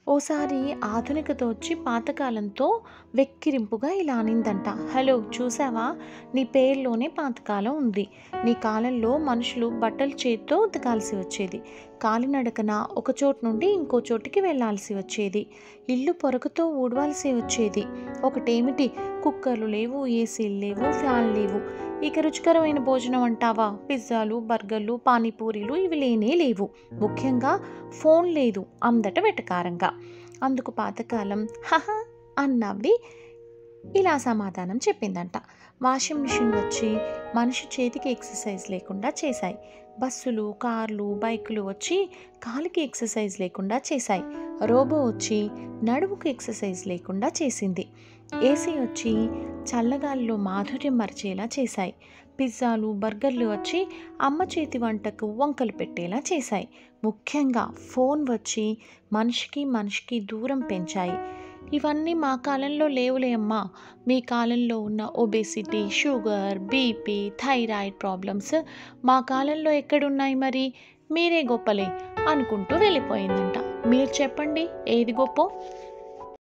ఓసారి ఆధునికత వచ్చి పాతకాలంతో వెక్కిరింపుగా ఇలా అనిందంట. హలో చూసావా, నీ పేరులోనే పాతకాలం ఉంది. నీ కాలంలో మనుషులు బట్టలు చేత్తో ఉతకాల్సి వచ్చేది. కాలినడకన ఒక చోటు నుండి ఇంకో చోటికి వెళ్ళాల్సి వచ్చేది. ఇల్లు పొరకతో ఊడవాల్సి వచ్చేది. ఒకటేమిటి, కుక్కర్లు లేవు, ఏసీలు లేవు, ఫ్యాన్లు లేవు. ఇక రుచికరమైన భోజనం అంటావా, పిజ్జాలు, బర్గర్లు, పానీపూరీలు ఇవి లేనే లేవు. ముఖ్యంగా ఫోన్ లేదు అందట వెటకారంగా. అందుకు పాతకాలం హహ అని నవ్వి ఇలా సమాధానం చెప్పిందంట. వాషింగ్ మిషన్ వచ్చి మనిషి చేతికి ఎక్సర్సైజ్ లేకుండా చేశాయి. బస్సులు, కార్లు, బైకులు వచ్చి కాలికి ఎక్సర్సైజ్ లేకుండా చేశాయి. రోబో వచ్చి నడుముకు ఎక్సర్సైజ్ లేకుండా చేసింది. ఏసీ వచ్చి చల్లగాలిలో మాధుర్యం మరిచేలా చేశాయి. పిజ్జాలు, బర్గర్లు వచ్చి అమ్మ చేతి వంటకు వంకలు పెట్టేలా చేశాయి. ముఖ్యంగా ఫోన్ వచ్చి మనిషికి మనిషికి దూరం పెంచాయి. ఇవన్నీ మా కాలంలో లేవులే అమ్మా. మీ కాలంలో ఉన్న obesity, sugar, BP, thyroid problems మా కాలంలో ఎక్కడున్నాయి మరి? మీరే గొప్పలే అనుకుంటూ వెళ్ళిపోయిందంట. మీరు చెప్పండి ఏది గొప్ప?